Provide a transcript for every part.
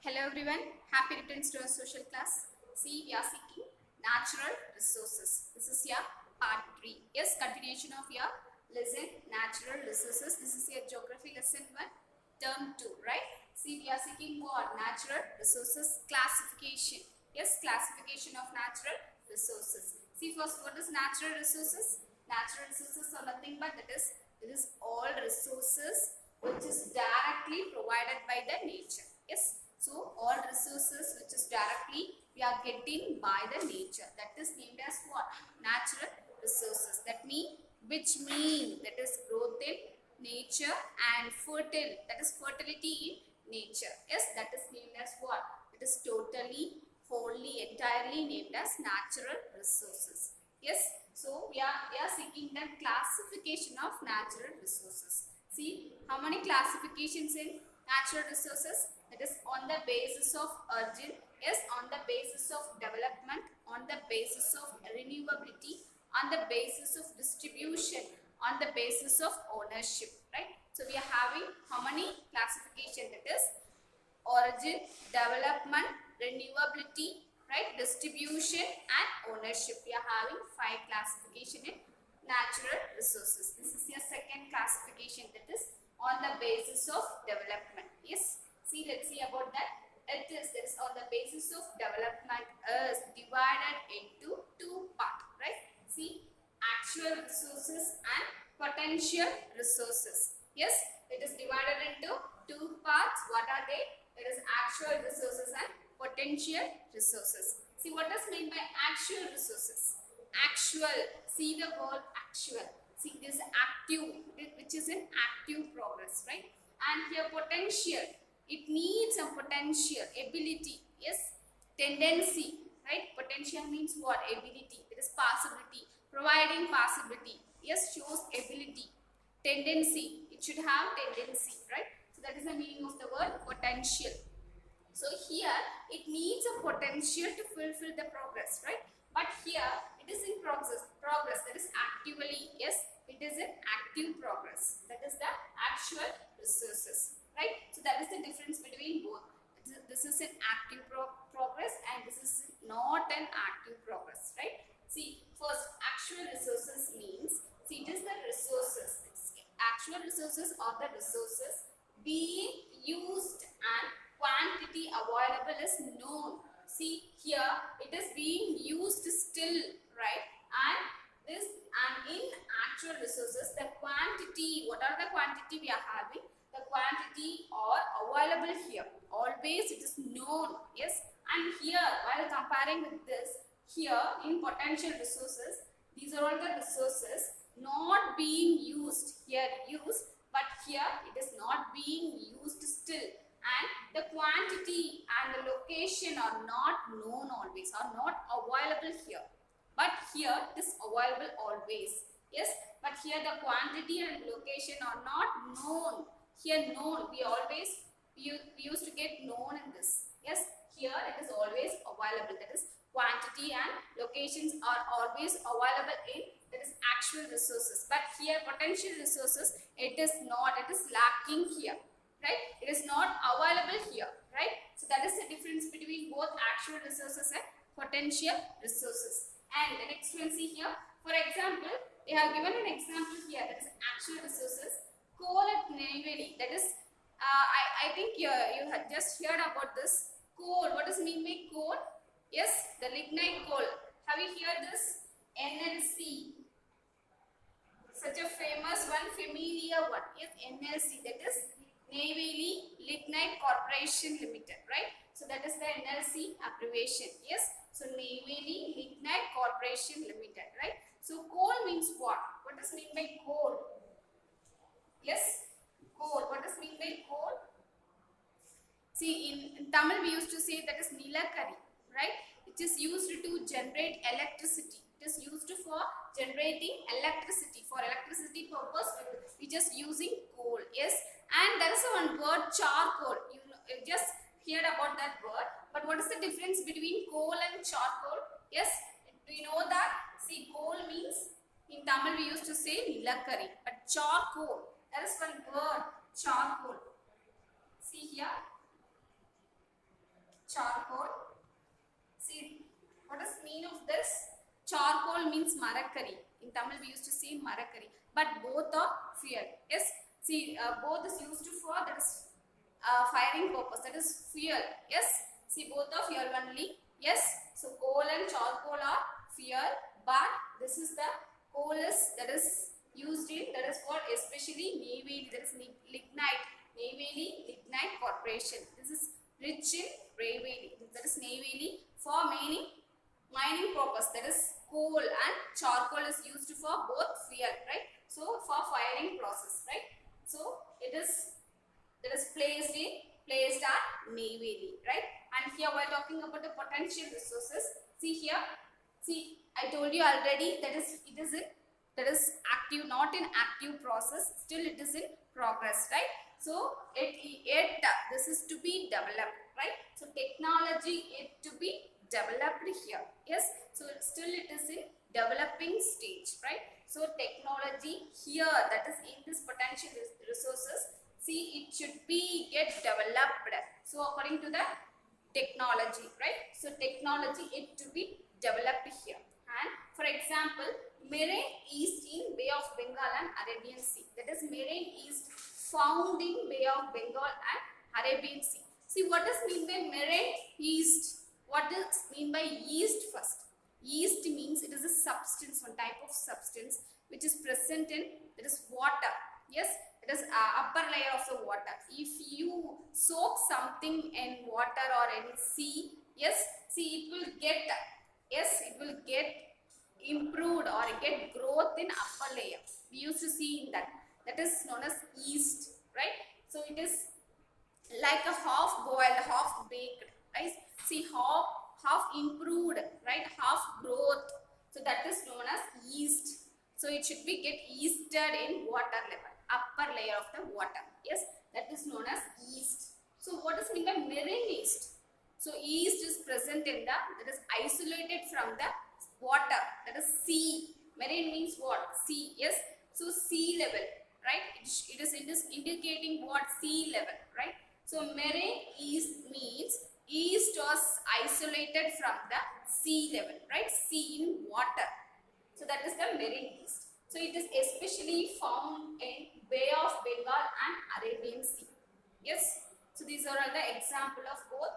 Hello everyone, happy returns to our social class. See, we are seeking natural resources. This is your part 3. Yes, continuation of your lesson natural resources. This is your geography lesson 1, term 2, right? See, we are seeking what? Natural resources classification. Yes, classification of natural resources. See, first, what is natural resources? Natural resources are nothing but it is all resources which is directly provided by the nature. Yes, so all resources which is directly we are getting by the nature, that is named as what? Natural resources. That mean that is growth in nature and fertile, that is fertility in nature. Yes, that is named as what? It is totally, wholly, entirely named as natural resources. Yes, so we are seeking the classification of natural resources. See, how many classifications in natural resources? That is on the basis of origin, yes, on the basis of development, on the basis of renewability, on the basis of distribution, on the basis of ownership, right? So we are having how many classification? That is origin, development, renewability, right, distribution and ownership. We are having 5 classification in natural resources. This is your second classification, that is on the basis of development. Yes, see, let's see about that. It is on the basis of development is divided into 2 parts, right? See, actual resources and potential resources. Yes, it is divided into 2 parts. What are they? It is actual resources and potential resources. See, what does mean by actual resources? Actual, see the word actual. See, this active, which is in active progress, right? And here potential, it needs a potential, ability, yes, tendency, right? Potential means what? Ability, it is possibility, providing possibility, yes, shows ability. Tendency, it should have tendency, right? So that is the meaning of the word potential. So here it needs a potential to fulfill the progress, right? But here it is in progress, that is actively, yes, it is in active progress. That is the actual resources, right? So that is the difference between both. This is an active progress and this is not an active progress, right? See, first actual resources means, see, it is the resources. Actual resources are the resources being used and quantity available is known. See, here it is being used still, right? And in actual resources, the quantity, what are the quantity we are having? The quantity are available here. Always it is known, yes. And here, while comparing with this, here in potential resources, these are all the resources not being used, here used, but here it is not being used still, and the quantity and the location are not known always, are not available here, but here it is available always, yes. But here the quantity and location are not known. Here known, we used to get known in this, yes. Here it is always available, that is quantity and locations are always available in, that is actual resources. But here potential resources, it is not, it is lacking here, right? It is not available here, right? So that is the difference between both actual resources and potential resources. And the next one, see here, for example, they have given an example here, that is actual resources, coal at Neyveli, that is I think you have just heard about this coal. What does mean by coal? Yes, the lignite coal. Have you heard this? NLC. Such a famous one, familiar one. Yes, NLC, that is Neyveli Lignite Corporation Limited, right? So that is the NLC abbreviation. Yes, so Neyveli Lignite Corporation Limited, right? So coal means what? What does mean by coal? Yes, coal. What does mean by coal? See, in Tamil we used to say that is Nilakari, right? It is used to generate electricity. It is used for generating electricity. For electricity purpose, we just using coal. Yes, and there is one word charcoal. You just heard about that word. But what is the difference between coal and charcoal? Yes, do you know that? See, coal means in Tamil we used to say Nilakari, but charcoal, there is one word charcoal. See here. charcoal. See, what is mean of this? Charcoal means marakari. In Tamil we used to say marakari, but both are fuel. Yes, see, both is used for that is firing purpose. That is fuel. Yes, see, both are fuel only. Yes, so coal and charcoal are fuel, but this is the coal is that is used in, that is for especially Neyveli, that is lignite, Neyveli Lignite Corporation. This is rich in Neyveli, that is Neyveli for mining purpose, that is coal and charcoal is used for both fuel, right? So for firing process, right? So it is that is placed at Neyveli, right? And here we are talking about the potential resources. See here, see, I told you already that is it is in that is active, not in active process, still it is in progress, right? So this is to be developed, right? So technology it to be developed here. Yes, so still it is in developing stage, right? So technology here, that is in this potential resources, see, it should be get developed. So according to the technology, right? So technology it to be developed here. And for example, Marine East in Bay of Bengal and Arabian Sea. That is Marine East found in Bay of Bengal and Arabian Sea. See, what does mean by Marine East? What does mean by yeast first? Yeast means it is a substance, one type of substance which is present in, that is water. Yes, it is upper layer of the water. If you soak something in water or in sea, yes, see, it will get, yes, it will get improved or get growth in upper layer. We used to see in that. That is known as yeast, right? So it is like a half boiled, half baked, right? See, half improved, right? Half growth. So that is known as yeast. So it should be get yeasted in water level, upper layer of the water. Yes, that is known as yeast. So what does mean by marine yeast? So yeast is present in the, that is isolated from the water, that is sea. Marine means what? Sea. Yes, so sea level, right? It is indicating what? Sea level, right? So marine yeast means yeast was isolated from the sea level, right? Sea in water. So that is the marine yeast. So it is especially found in Bay of Bengal and Arabian Sea. Yes. So these are all the example of both.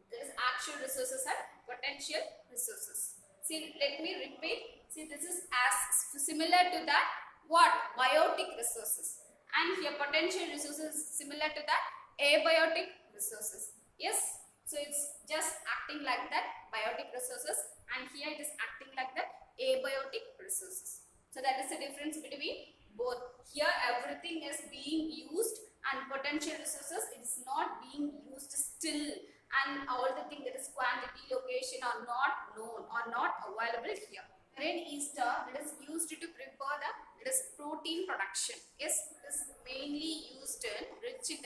There is actual resources and potential resources. See, let me repeat. See, this is as similar to that what? Biotic resources. And here potential resources similar to that abiotic resources. Yes. So it's just acting like that biotic resources, and here it is acting like that abiotic resources. So that is the difference between both. Here everything is being used, and potential resources it is not being used still, and all the thing that is quantity, location are not known or not available here. Marine yeast that is used to prepare the, that is protein production. Yes, it is mainly used in rich in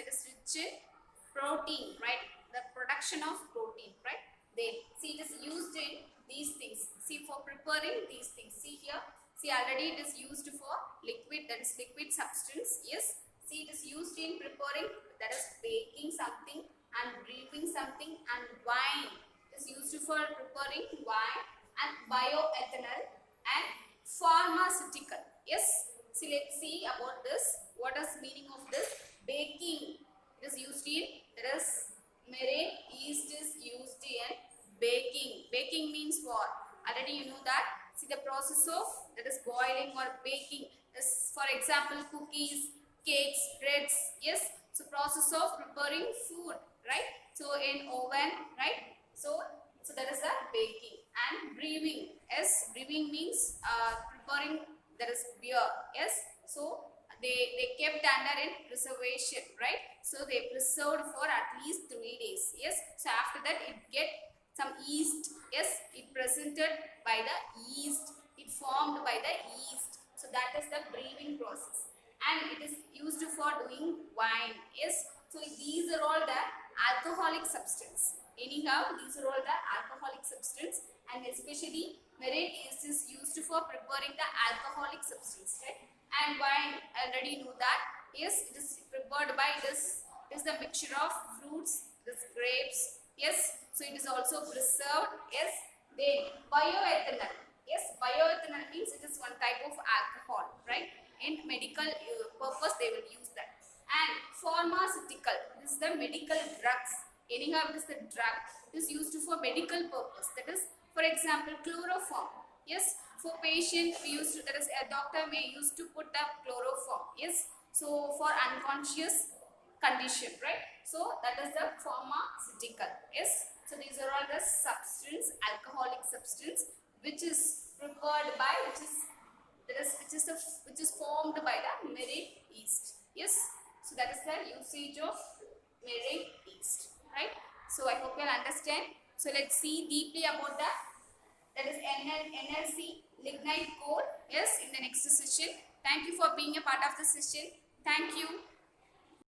protein, right? The production of protein, right? Then see, it is used in these things. See, for preparing these things. See here. See, already it is used for liquid, that is liquid substance. Yes. See, it is used in preparing, that is baking something and brewing something, and wine. It is used for preparing wine and bioethanol and pharmaceutical. Yes. See, let's see about this. What is meaning of this? Baking. It is used in, that is marine yeast is used in baking. Baking means what? Already you know that. See, the process of, that is boiling or baking is, for example, cookies, cakes, breads. Yes. So process of preparing food, right? So in oven, right? So that is the baking. And brewing. Yes, brewing means preparing, that is beer. Yes. So they kept under in preservation, right? So they preserved for at least 3 days. Yes. So after that it get some yeast. Yes, it presented by the yeast. It formed by the yeast. So that is the brewing process. And it is used for doing wine. Yes. So these are all the alcoholic substance. Anyhow, these are all the alcoholic substance, and especially marine yeast is used for preparing the alcoholic substance, right? And wine, already know that. Yes, it is prepared by this. It is the mixture of fruits, this grapes, Yes, so it is also preserved. Yes, then bioethanol. Yes, bioethanol means it is one type of alcohol, right? In medical purpose, they will use that. And pharmaceutical, this is the medical drugs. Anyhow, it is the drug. It is used for medical purpose. That is, for example, chloroform. Yes, for patient we used to, that is a doctor may use to put the chloroform. Yes, so for unconscious condition, right? So that is the pharmaceutical. Yes, so these are all the substance, alcoholic substance, which is prepared by, which is formed by the meringue yeast. Yes, so that is the usage of meringue yeast, right? So I hope you will understand. So let's see deeply about that is NLC, lignite coal. Yes, in the next session. Thank you for being a part of the session. Thank you.